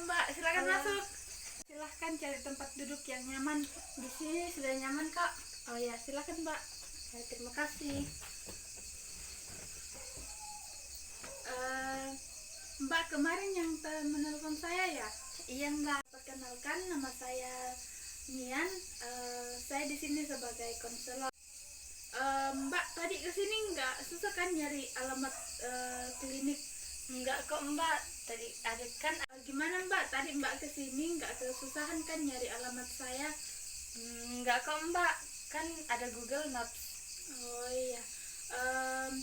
Mbak, silakan Halo. masuk. Silahkan cari tempat duduk yang nyaman. Di sini sudah nyaman, Kak. Oh ya, silakan Mbak. Ya, terima kasih. Eh, Mbak kemarin yang menelpon saya ya? Iya, Mbak. Perkenalkan, nama saya Nian. Saya di sini sebagai konselor. Mbak tadi kesini nggak susah kan nyari alamat klinik? Enggak kok, Mbak. Tadi ada kan. Gimana Mbak? Tadi Mbak kesini nggak kesusahan kan nyari alamat saya? Enggak kok, Mbak. Kan ada Google Maps. Oh iya. Em,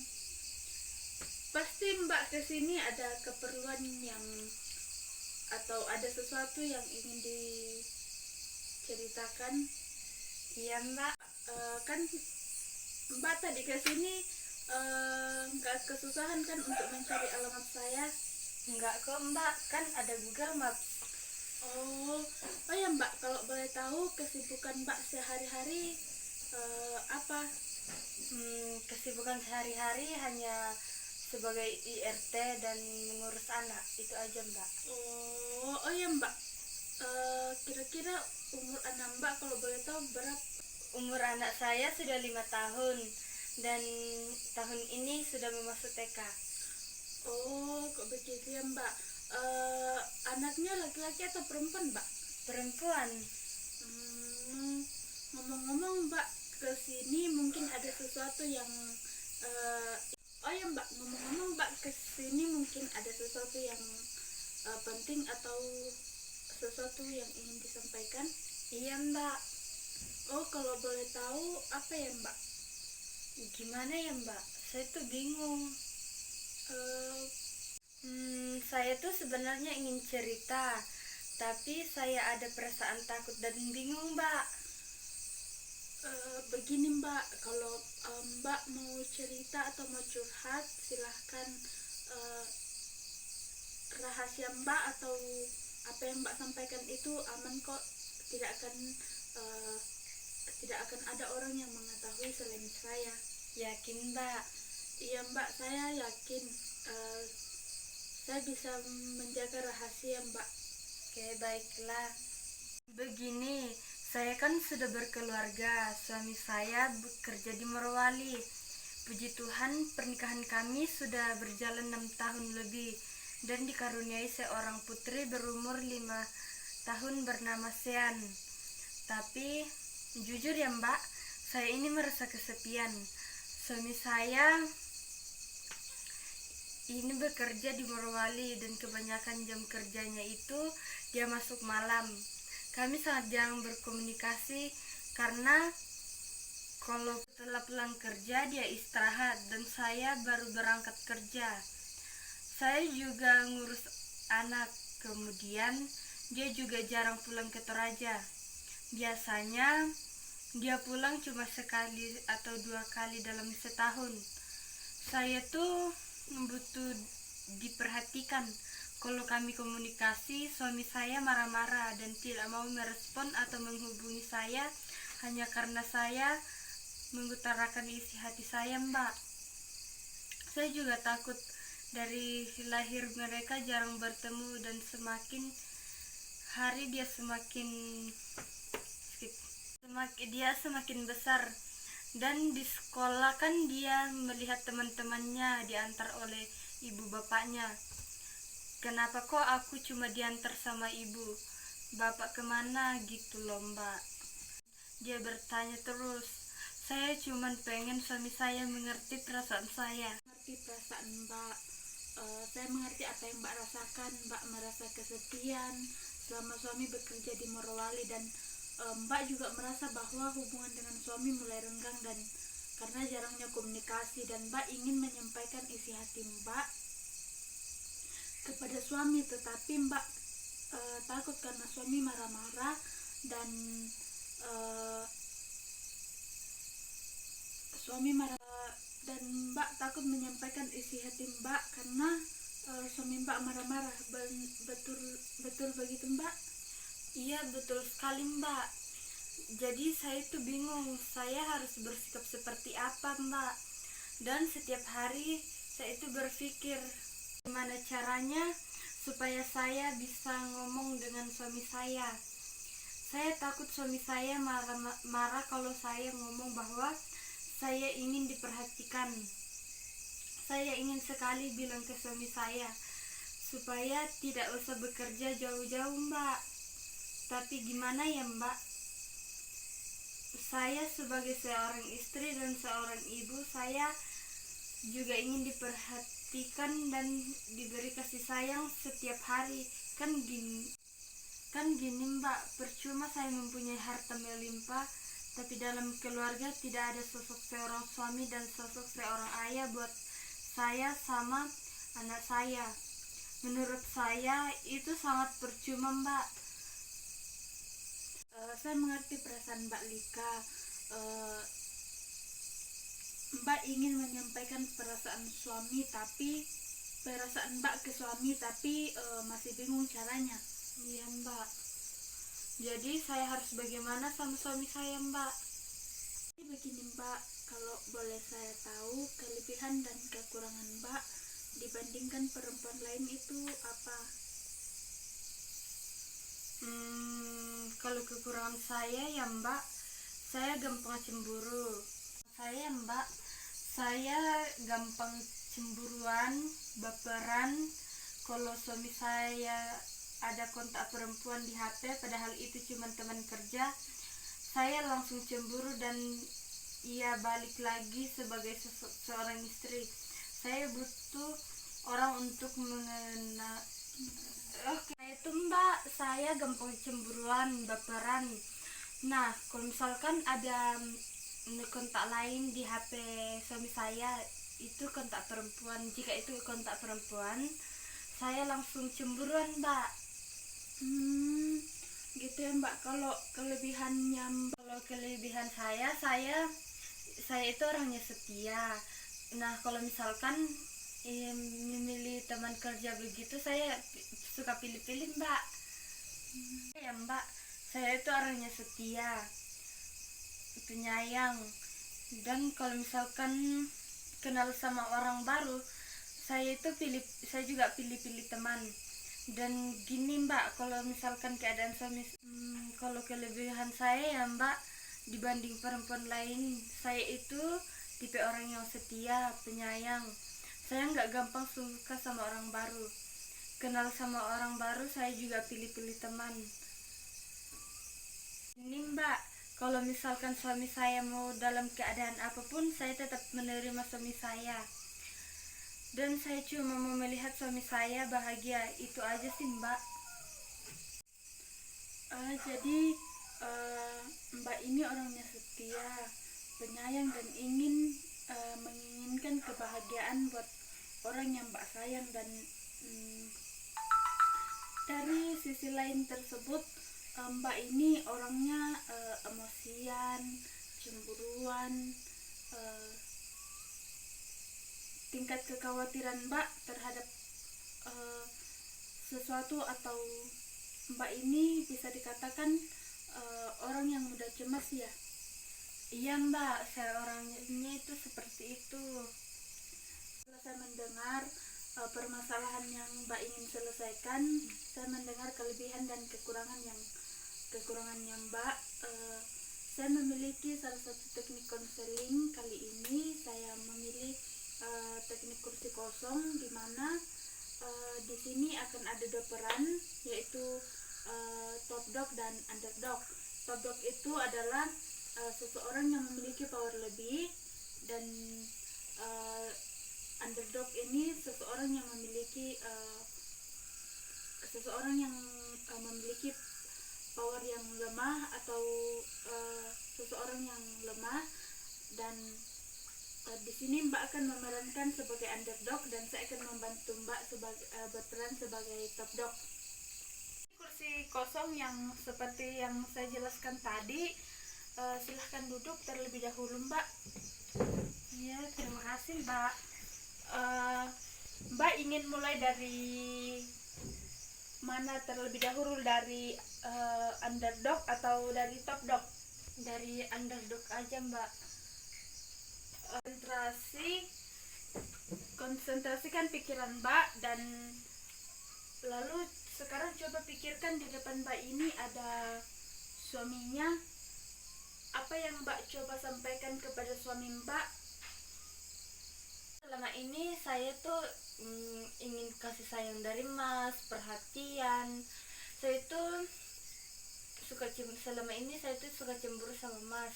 Pasti Mbak kesini ada keperluan yang atau ada sesuatu yang ingin diceritakan. Iya, Mbak. Kan Mbak tadi kesini nggak kesusahan kan untuk mencari alamat saya? Enggak kok, Mbak. Kan ada Google Maps. Oh ya Mbak, kalau boleh tahu kesibukan Mbak sehari-hari apa? Kesibukan sehari-hari hanya sebagai IRT dan mengurus anak. Itu aja, Mbak. Oh ya Mbak, kira-kira umur anak Mbak kalau boleh tahu berapa? Umur anak saya sudah 5 tahun dan tahun ini sudah masuk TK. Oh, kok begitu ya Mbak. Anaknya laki-laki atau perempuan Mbak? Perempuan. Ngomong-ngomong Mbak, kesini mungkin ada sesuatu yang oh ya Mbak, ngomong-ngomong Mbak, kesini mungkin ada sesuatu yang penting atau sesuatu yang ingin disampaikan? Iya, Mbak. Oh, kalau boleh tahu apa ya Mbak? Gimana ya, Mbak? Saya tuh bingung. Eh, Saya tuh sebenarnya ingin cerita, tapi saya ada perasaan takut dan bingung, Mbak. Begini Mbak, kalau Mbak mau cerita atau mau curhat, silahkan. Rahasia Mbak atau apa yang Mbak sampaikan itu aman kok, tidak akan ada orang yang mengetahui selain saya. Yakin, Mbak? Iya Mbak, saya yakin saya bisa menjaga rahasia Mbak. Oke, baiklah. Begini, saya kan sudah berkeluarga. Suami saya bekerja di Morowali. Puji Tuhan, pernikahan kami sudah berjalan 6 tahun lebih dan dikaruniai seorang putri berumur 5 tahun bernama Sean. Tapi jujur ya Mbak, saya ini merasa kesepian. Suami saya ini bekerja di Morowali dan kebanyakan jam kerjanya itu dia masuk malam. Kami sangat jarang berkomunikasi karena kalau setelah pulang kerja dia istirahat dan saya baru berangkat kerja. Saya juga ngurus anak, kemudian dia juga jarang pulang ke Toraja. Biasanya dia pulang cuma sekali atau 2 kali dalam setahun. Saya tuh butuh diperhatikan. Kalau kami komunikasi, suami saya marah-marah dan tidak mau merespon atau menghubungi saya hanya karena saya mengutarakan isi hati saya, Mbak. Saya juga takut dari lahir mereka jarang bertemu dan semakin hari dia semakin besar. Dan di sekolah kan dia melihat teman-temannya diantar oleh ibu bapaknya. Kenapa kok aku cuma diantar sama ibu? Bapak kemana gitu loh, Mbak. Dia bertanya terus. Saya cuma pengen suami saya mengerti perasaan saya. Mengerti perasaan Mbak. Saya mengerti apa yang Mbak rasakan. Mbak merasa kesepian selama suami bekerja di Morowali dan Mbak juga merasa bahwa hubungan dengan suami mulai renggang dan karena jarangnya komunikasi, dan Mbak ingin menyampaikan isi hati Mbak kepada suami, tetapi Mbak takut karena suami marah-marah dan Mbak takut menyampaikan isi hati Mbak karena suami Mbak marah-marah. Betul begitu Mbak? Iya, betul sekali, Mbak. Jadi saya tuh bingung, saya harus bersikap seperti apa, Mbak. Dan setiap hari saya itu berpikir gimana caranya supaya saya bisa ngomong dengan suami saya. Saya takut suami saya marah kalau saya ngomong bahwa saya ingin diperhatikan. Saya ingin sekali bilang ke suami saya supaya tidak usah bekerja jauh-jauh, Mbak. Tapi gimana ya, Mbak? Saya sebagai seorang istri dan seorang ibu, saya juga ingin diperhatikan dan diberi kasih sayang setiap hari. Kan gini Mbak, percuma saya mempunyai harta melimpah, tapi dalam keluarga tidak ada sosok seorang suami dan sosok seorang ayah buat saya sama anak saya. Menurut saya itu sangat percuma, Mbak. Saya mengerti perasaan Mbak Lika. Mbak ingin menyampaikan perasaan Mbak ke suami, tapi masih bingung caranya. Iya, Mbak. Jadi saya harus bagaimana sama suami saya, Mbak? Begini Mbak, kalau boleh saya tahu kelebihan dan kekurangan Mbak dibandingkan perempuan lain itu apa? Kalau kekurangan saya ya, Mbak, saya gampang cemburu. Saya gampang cemburuan, baperan. Kalau suami saya ada kontak perempuan di HP padahal itu cuma teman kerja, saya langsung cemburu dan ia balik lagi sebagai seorang istri. Saya butuh orang untuk mengenal. Itu Mbak, saya gampang cemburuan, baperan. Nah, kalau misalkan ada kontak lain di HP suami saya, itu kontak perempuan. Jika itu kontak perempuan, saya langsung cemburuan, Mbak. Gitu ya Mbak. Kalau kelebihannya Mbak? Kalau kelebihan saya itu orangnya setia. Nah, kalau misalkan memilih teman kerja begitu, saya suka pilih-pilih, Mbak. Ya, Mbak, saya itu orangnya setia, penyayang, dan kalau misalkan kenal sama orang baru, saya juga pilih-pilih teman. Dan gini Mbak, kalau misalkan keadaan suami, kalau kelebihan saya ya Mbak, dibanding perempuan lain, saya itu tipe orang yang setia, penyayang. Saya nggak gampang suka sama orang baru. Kenal sama orang baru, saya juga pilih-pilih teman. Ini Mbak, kalau misalkan suami saya mau dalam keadaan apapun, saya tetap menerima suami saya. Dan saya cuma mau melihat suami saya bahagia, itu aja sih Mbak. Jadi Mbak ini orangnya setia, penyayang, dan menginginkan kebahagiaan buat orang yang Mbak sayang. Dan dari sisi lain tersebut, Mbak ini orangnya emosian, cemburuan. Tingkat kekhawatiran Mbak terhadap sesuatu atau Mbak ini bisa dikatakan orang yang mudah cemas ya? Iya Mbak, saya orangnya itu seperti itu. Setelah saya mendengar permasalahan yang Mbak ingin selesaikan, saya mendengar kelebihan dan kekurangannya Mbak. Saya memiliki salah satu teknik konseling. Kali ini saya memilih teknik kursi kosong, di mana di sini akan ada dua peran, yaitu top dog dan underdog. Top dog itu adalah seseorang yang memiliki power lebih, dan underdog ini seseorang yang memiliki power yang lemah, atau seseorang yang lemah. Dan di sini Mbak akan memerankan sebagai underdog, dan saya akan membantu Mbak berperan sebagai top dog. Kursi kosong yang seperti yang saya jelaskan tadi, silahkan duduk terlebih dahulu Mbak. Iya, terima kasih Mbak. Mbak ingin mulai dari mana terlebih dahulu, dari underdog atau dari top dog? Dari underdog aja Mbak. Konsentrasikan pikiran Mbak dan Lalu sekarang coba pikirkan di depan Mbak ini ada suaminya. Apa yang Mbak coba sampaikan kepada suami Mbak? Selama ini saya tuh ingin kasih sayang dari Mas, perhatian. Saya tuh selama ini saya tuh suka cemburu sama Mas.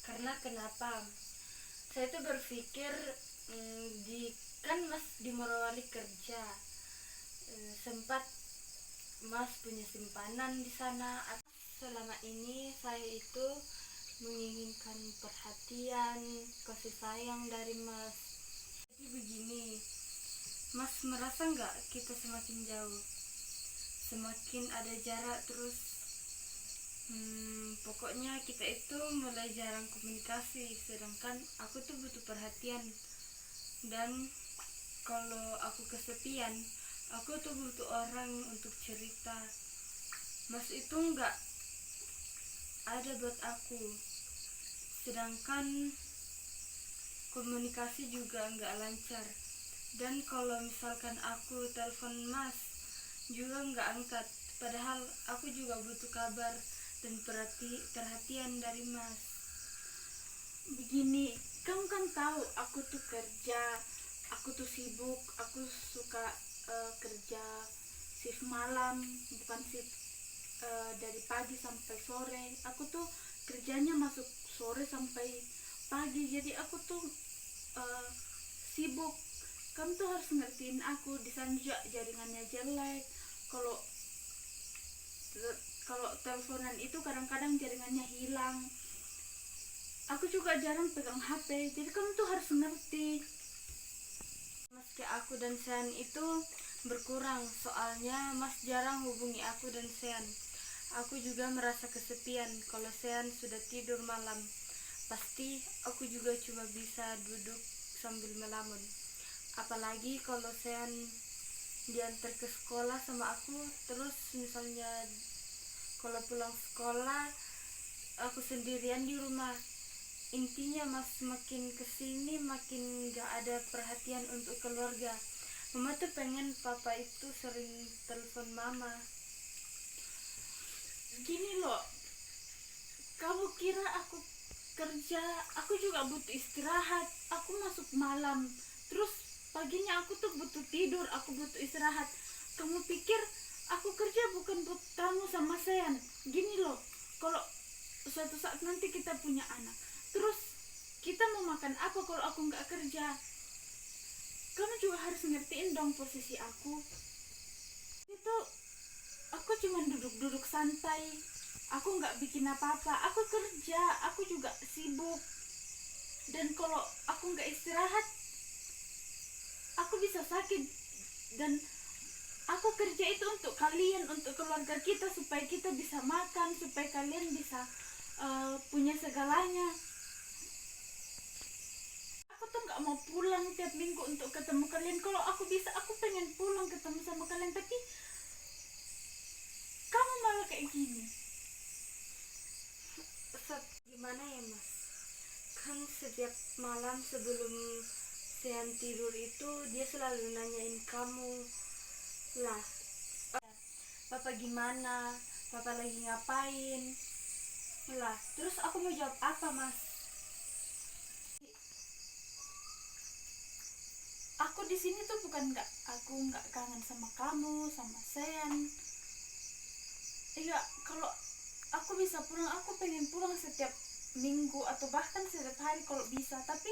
Karena kenapa? Saya tuh berpikir kan Mas di Morowali kerja, sempat Mas punya simpanan di sana. Selama ini saya itu menginginkan perhatian, kasih sayang dari Mas. Jadi begini, Mas merasa nggak kita semakin jauh, semakin ada jarak terus? Pokoknya kita itu mulai jarang komunikasi, sedangkan aku tuh butuh perhatian. Dan kalau aku kesepian, aku tuh butuh orang untuk cerita. Mas itu nggak ada buat aku, sedangkan komunikasi juga nggak lancar. Dan kalau misalkan aku telepon Mas juga nggak angkat, padahal aku juga butuh kabar dan perhatian dari Mas. Begini, kamu kan tahu aku tuh kerja, aku tuh sibuk, aku suka kerja shift malam, bukan shift dari pagi sampai sore. Aku tuh kerjanya masuk sore sampai pagi, jadi aku tuh sibuk. Kamu tuh harus ngertiin aku. Di sana juga jaringannya jelek. Kalau teleponan itu kadang-kadang jaringannya hilang. Aku juga jarang pegang HP, jadi kamu tuh harus ngerti. Meski aku dan Sean itu berkurang, soalnya Mas jarang hubungi aku dan Sean. Aku juga merasa kesepian kalau Sean sudah tidur malam. Pasti aku juga cuma bisa duduk sambil melamun. Apalagi kalau Sean diantar ke sekolah sama aku, terus misalnya kalau pulang sekolah aku sendirian di rumah. Intinya Mas makin kesini makin gak ada perhatian untuk keluarga. Mama tuh pengen papa itu sering telepon mama. Gini loh, kamu kira aku kerja? Aku juga butuh istirahat. Aku masuk malam, terus paginya aku tuh butuh tidur, aku butuh istirahat. Kamu pikir aku kerja bukan buat kamu sama Sean? Gini loh, kalau suatu saat nanti kita punya anak, terus kita mau makan apa kalau aku nggak kerja? Kamu juga harus ngertiin dong posisi aku. Itu aku cuma duduk-duduk santai, aku nggak bikin apa-apa. Aku kerja, aku juga sibuk. Dan kalau aku nggak istirahat, aku bisa sakit. Dan aku kerja itu untuk kalian, untuk keluarga kita, supaya kita bisa makan, supaya kalian bisa punya segalanya. Aku tuh nggak mau pulang tiap minggu untuk ketemu kalian. Kalau aku bisa, aku pengen pulang ketemu sama kalian, tapi kamu malah kayak gini. Gimana ya Mas? Kan setiap malam sebelum Sean tidur itu dia selalu nanyain kamu lah, Papa gimana? Papa lagi ngapain? Lah, terus aku mau jawab apa Mas? Aku di sini tuh bukan aku nggak kangen sama kamu, sama Sean. Iya, kalau aku bisa pulang, aku pengen pulang setiap minggu atau bahkan setiap hari kalau bisa. Tapi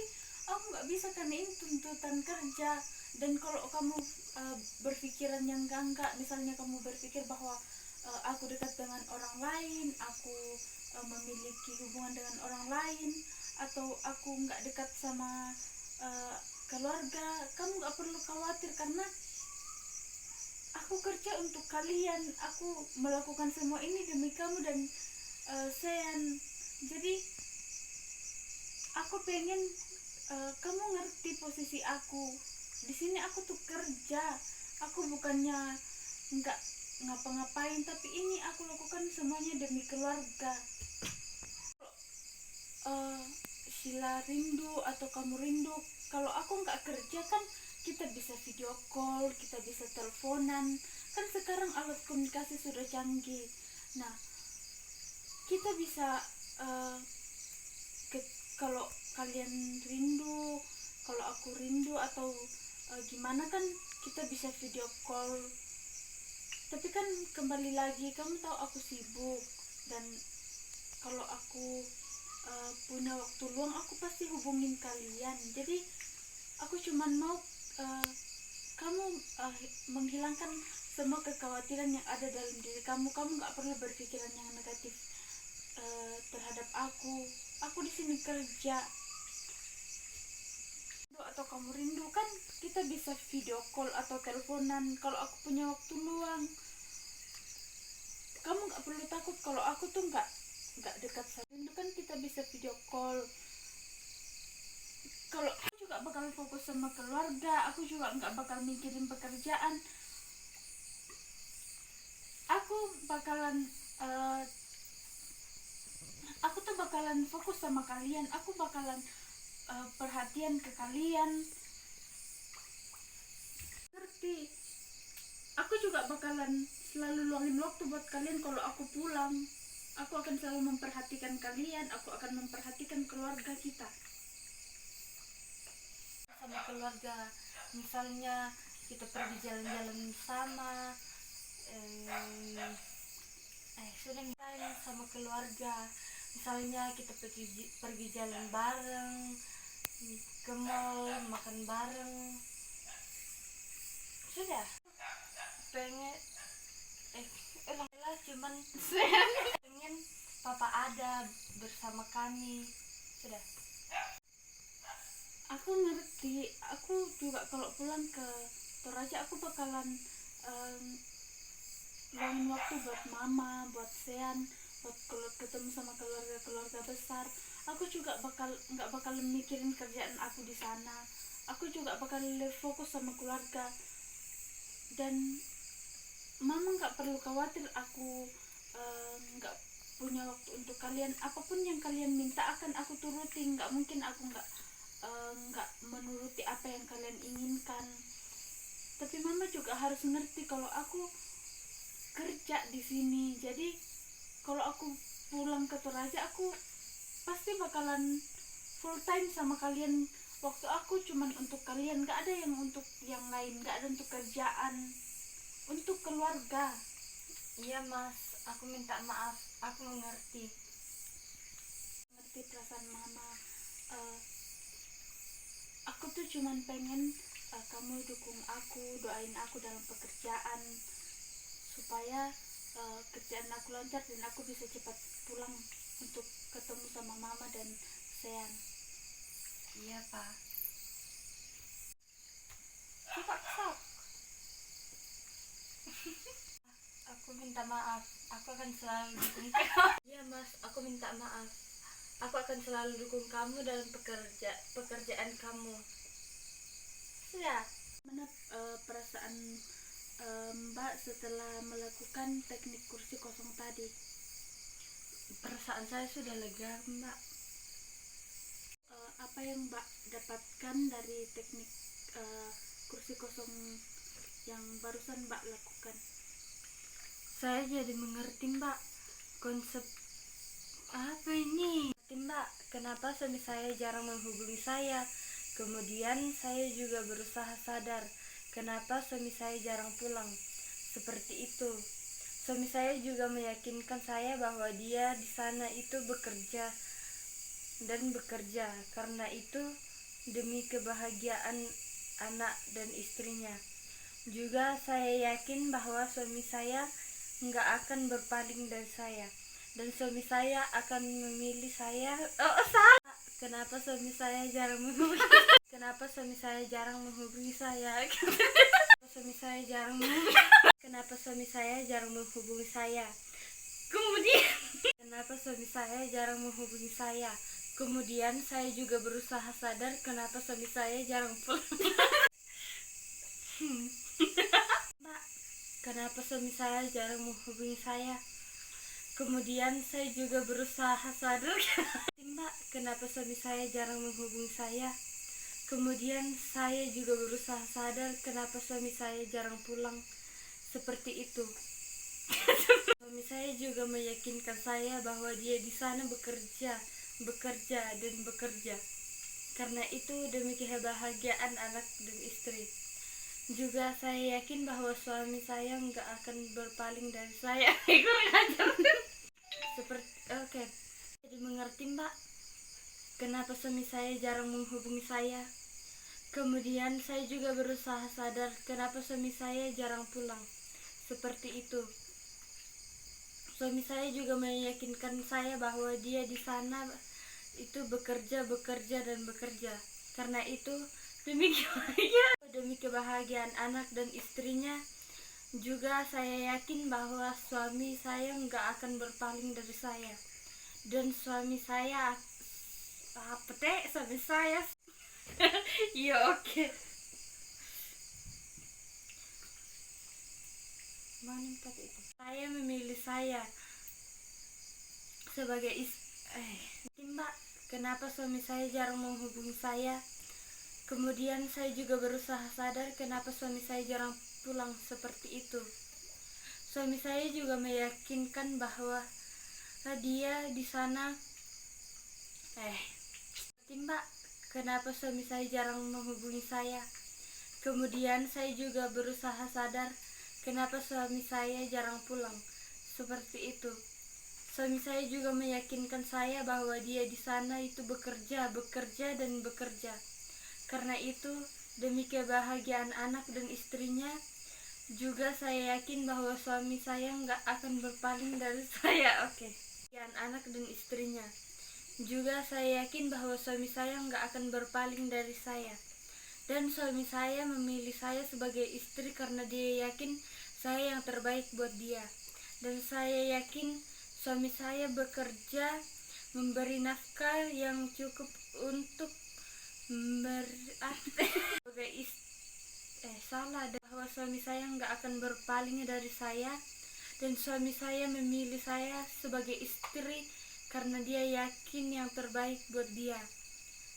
aku nggak bisa karena ini tuntutan kerja. Dan kalau kamu berpikiran yang enggak, misalnya kamu berpikir bahwa aku dekat dengan orang lain, aku memiliki hubungan dengan orang lain, atau aku nggak dekat sama keluarga, kamu nggak perlu khawatir karena aku kerja untuk kalian. Aku melakukan semua ini demi kamu dan Sean. Jadi aku pengen kamu ngerti posisi aku. Di sini aku tuh kerja. Aku bukannya nggak ngapa-ngapain, tapi ini aku lakukan semuanya demi keluarga. Sila rindu atau kamu rindu, kalau aku nggak kerja kan kita bisa video call, kita bisa teleponan, Kan sekarang alat komunikasi sudah canggih. Nah, kita bisa kalau kalian rindu, kalau aku rindu atau gimana kan kita bisa video call. Tapi kan kembali lagi, kamu tahu aku sibuk, dan kalau aku punya waktu luang aku pasti hubungin kalian. Jadi aku cuman mau kamu menghilangkan semua kekhawatiran yang ada dalam diri kamu. Kamu nggak perlu berpikiran yang negatif terhadap aku di sini kerja. Atau kamu rindu kan kita bisa video call atau teleponan kalau aku punya waktu luang. Kamu nggak perlu takut kalau aku tuh nggak dekat sama rindu, kan kita bisa video call. Kalau aku juga bakal fokus sama keluarga, aku juga nggak bakal mikirin pekerjaan. Aku tuh bakalan fokus sama kalian. Aku bakalan perhatian ke kalian. Ngerti? Aku juga bakalan selalu luangin waktu buat kalian kalau aku pulang. Aku akan selalu memperhatikan kalian. Aku akan memperhatikan keluarga kita. Sama keluarga, misalnya kita pergi jalan-jalan sama, sudah misalnya sama keluarga, misalnya kita pergi jalan bareng, ke mall, makan bareng. Sudah pengen lah cuman pengen papa ada bersama kami. Sudah. Aku ngerti. Aku juga kalau pulang ke Toraja aku bakalan luangin waktu buat mama, buat Sean, buat ketemu sama keluarga besar. Aku juga nggak bakal mikirin kerjaan aku di sana. Aku juga bakal fokus sama keluarga. Dan mama nggak perlu khawatir aku nggak punya waktu untuk kalian. Apapun yang kalian minta akan aku turuti. Nggak mungkin aku nggak menuruti apa yang kalian inginkan. Tapi mama juga harus ngerti kalau aku kerja di sini. Jadi kalau aku pulang ke Toraja aku pasti bakalan full time sama kalian. Waktu aku cuman untuk kalian, nggak ada yang untuk yang lain, nggak ada untuk kerjaan, untuk keluarga. Iya mas, aku minta maaf, aku mengerti Perasaan mama. Aku tuh cuman pengen kamu dukung aku, doain aku dalam pekerjaan supaya kerjaan aku lancar dan aku bisa cepat pulang untuk ketemu sama mama dan Sean. Iya pak. Coba sok. Aku minta maaf, aku akan selalu dukung kamu. Iya mas, aku minta maaf. Aku akan selalu dukung kamu dalam pekerjaan kamu. Sudah. Mana perasaan Mbak setelah melakukan teknik kursi kosong tadi? Perasaan saya sudah lega mbak. Apa yang Mbak dapatkan dari teknik kursi kosong yang barusan Mbak lakukan? Saya jadi mengerti mbak konsep apa ini. Mbak, kenapa suami saya jarang menghubungi saya? Kemudian saya juga berusaha sadar kenapa suami saya jarang pulang. Seperti itu. Suami saya juga meyakinkan saya bahwa dia di sana itu bekerja dan bekerja. Karena itu demi kebahagiaan anak dan istrinya. Juga saya yakin bahwa suami saya nggak akan berpaling dari saya. Dan suami saya akan memilih saya. Salah. Kenapa suami saya jarang menghubungi? Kenapa suami saya jarang menghubungi saya? Suami saya jarang menghubungi. Kenapa suami saya jarang menghubungi saya? Kemudian kenapa suami saya jarang menghubungi saya? Kemudian saya juga berusaha sadar kenapa suami saya jarang pulang. Mbak, kenapa suami saya jarang menghubungi saya? Kemudian saya juga berusaha sadar. Mbak, kenapa suami saya jarang menghubungi saya? Kemudian saya juga berusaha sadar kenapa suami saya jarang pulang. seperti itu. Suami saya juga meyakinkan saya bahwa dia di sana bekerja dan bekerja. Karena itu demi kebahagiaan anak dan istri. Juga saya yakin bahwa suami saya nggak akan berpaling dari saya. Seperti oke. Jadi mengerti Mbak, kenapa suami saya jarang menghubungi saya. Kemudian saya juga berusaha sadar kenapa suami saya jarang pulang. Seperti itu. Suami saya juga meyakinkan saya bahwa dia di sana itu bekerja dan bekerja. Karena itu demi kebahagiaan anak dan istrinya, juga saya yakin bahwa suami saya nggak akan berpaling dari saya. Dan suami saya iya oke. Mana kata itu? Saya memilih saya sebagai Mbak, kenapa suami saya jarang menghubungi saya. Kemudian saya juga berusaha sadar kenapa suami saya jarang pulang seperti itu. Suami saya juga meyakinkan bahwa dia di sana Mbak, kenapa suami saya jarang menghubungi saya. Kemudian saya juga berusaha sadar kenapa suami saya jarang pulang seperti itu. Suami saya juga meyakinkan saya bahwa dia di sana itu bekerja dan bekerja. Karena itu demi kebahagiaan anak dan istrinya, juga saya yakin bahwa suami saya nggak akan berpaling dari saya. Kebahagiaan anak dan istrinya, juga saya yakin bahwa suami saya nggak akan berpaling dari saya. Dan suami saya memilih saya sebagai istri karena dia yakin saya yang terbaik buat dia. Dan saya yakin suami saya bekerja, memberi nafkah yang cukup untuk bahwa suami saya nggak akan berpaling dari saya. Dan suami saya memilih saya sebagai istri karena dia yakin yang terbaik buat dia.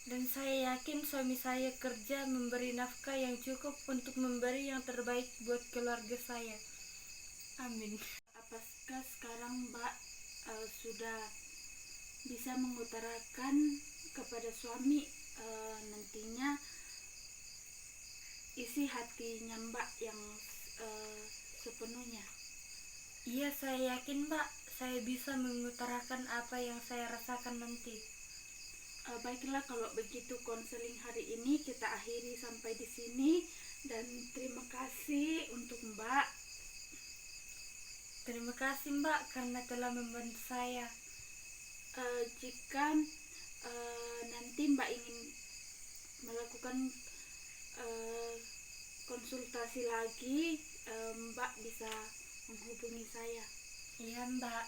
Dan saya yakin suami saya kerja memberi nafkah yang cukup untuk memberi yang terbaik buat keluarga saya. Amin. Apakah sekarang Mbak sudah bisa mengutarakan kepada suami nantinya isi hatinya Mbak yang sepenuhnya? Iya, saya yakin Mbak, saya bisa mengutarakan apa yang saya rasakan nanti. Baiklah, kalau begitu konseling hari ini kita akhiri sampai di sini, dan terima kasih untuk Mbak. Terima kasih Mbak karena telah membantu saya. Jika nanti Mbak ingin melakukan konsultasi lagi, Mbak bisa menghubungi saya. Iya Mbak.